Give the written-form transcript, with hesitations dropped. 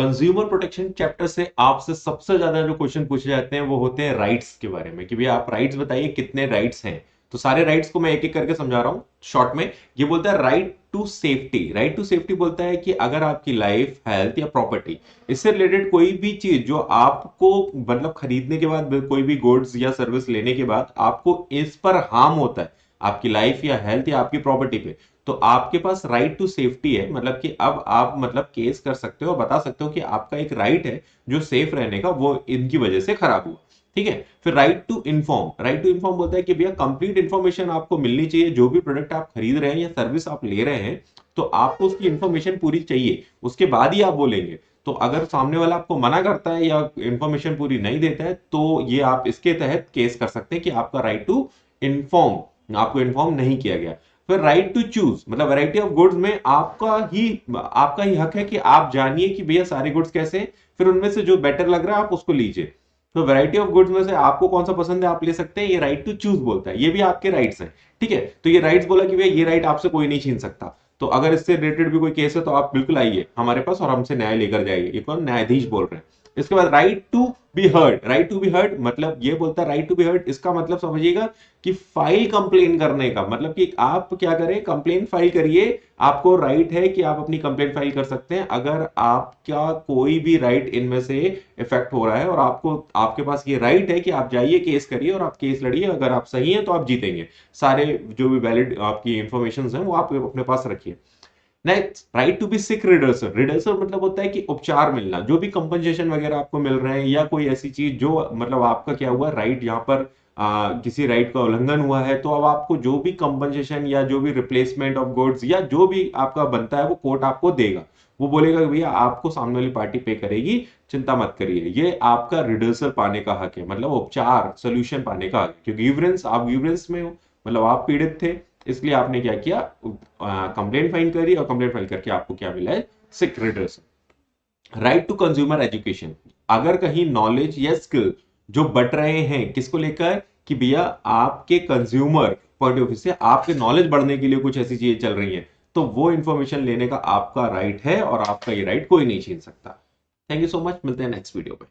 Consumer protection chapter से आपसे सबसे ज्यादा जो क्वेश्चन पूछे जाते हैं वो होते हैं राइट्स के बारे में कि भैया आप राइट्स बताइए कितने राइट्स हैं। तो सारे राइट्स को मैं एक एक करके समझा रहा हूं शॉर्ट में। ये बोलता है right to safety. Right to safety बोलता है कि अगर आपकी लाइफ, हेल्थ या प्रॉपर्टी, इससे रिलेटेड कोई भी चीज जो आपको मतलब खरीदने के बाद, कोई भी गुड्स या सर्विस लेने के बाद आपको इस पर हार्म होता है, आपकी लाइफ या हेल्थ या आपकी प्रॉपर्टी पे, तो आपके पास राइट टू सेफ्टी है। मतलब कि अब आप मतलब केस कर सकते हो और बता सकते हो कि आपका एक राइट है जो सेफ रहने का, वो इनकी वजह से खराब हुआ। ठीक है। फिर right to inform. Right to inform बोलता है कि भैया कंप्लीट इन्फॉर्मेशन आपको मिलनी चाहिए। जो भी प्रोडक्ट आप खरीद रहे हैं या सर्विस आप ले रहे हैं, तो आपको उसकी इंफॉर्मेशन पूरी चाहिए, उसके बाद ही आप बोलेंगे। तो अगर सामने वाला आपको मना करता है या इंफॉर्मेशन पूरी नहीं देता है, तो ये आप इसके तहत केस कर सकते हैं कि आपका राइट टू इन्फॉर्म, आपको इन्फॉर्म नहीं किया गया। फिर राइट टू चूज, मतलब वैरायटी ऑफ गुड्स में आपका ही हक है कि आप जानिए कि भैया सारे गुड्स कैसे हैं, फिर उनमें से जो बेटर लग रहा है आप उसको लीजिए। तो वैरायटी ऑफ गुड्स में से आपको कौन सा पसंद है आप ले सकते हैं, ये राइट टू चूज बोलता है। ये भी आपके राइट्स हैं। ठीक है। तो ये राइट्स बोला कि भैया ये राइट आपसे कोई नहीं छीन सकता। तो अगर इससे रिलेटेड भी कोई केस है तो आप बिल्कुल आइए हमारे पास और हमसे न्याय लेकर जाइए। ये कौन, न्यायाधीश बोल रहे हैं। इसके बाद right to be heard. Right to be heard मतलब ये बोलता है, राइट टू बी हर्ड इसका मतलब समझिएगा कि फाइल कंप्लेन करने का, मतलब कि आप क्या करें, कंप्लेन फाइल करिए। आपको राइट है कि आप अपनी कंप्लेन फाइल कर सकते हैं अगर आपका कोई भी राइट इनमें से इफेक्ट हो रहा है, और आपको, आपके पास ये राइट है कि आप जाइए केस करिए और आप केस लड़िए। अगर आप सही हैं तो आप जीतेंगे। सारे जो भी वैलिड आपकी इंफॉर्मेशन हैं वो आप अपने पास रखिए। Next, right to be seek redressal. Redressal मतलब होता है कि उपचार मिलना, जो भी कंपनसेशन वगैरह आपको मिल रहे हैं या कोई ऐसी चीज जो मतलब आपका क्या हुआ राइट, यहाँ पर किसी राइट का उल्लंघन हुआ है, तो अब आपको जो भी कंपनसेशन या जो भी रिप्लेसमेंट ऑफ गुड्स या जो भी आपका बनता है वो कोर्ट आपको देगा। वो बोलेगा कि भैया आपको सामने वाली पार्टी पे करेगी, चिंता मत करिए। ये आपका रिडर्सल पाने का हक है, मतलब उपचार, सोल्यूशन पाने का हक है। क्योंकि ग्रीवेंस, आप ग्रीवेंस में हो, मतलब आप पीड़ित थे, इसलिए आपने क्या किया, कंप्लेंट फाइल करी, और कंप्लेंट फाइल करके आपको क्या मिला है, seek redressal. Right to consumer education. अगर कहीं नॉलेज या स्किल जो बट रहे हैं, किसको लेकर, कि भैया आपके कंज्यूमर पॉइंट ऑफ व्यू से आपके नॉलेज बढ़ने के लिए कुछ ऐसी चीजें चल रही हैं, तो वो इंफॉर्मेशन लेने का आपका राइट है और आपका ये राइट कोई नहीं छीन सकता। थैंक यू सो मच, मिलते हैं नेक्स्ट वीडियो पे।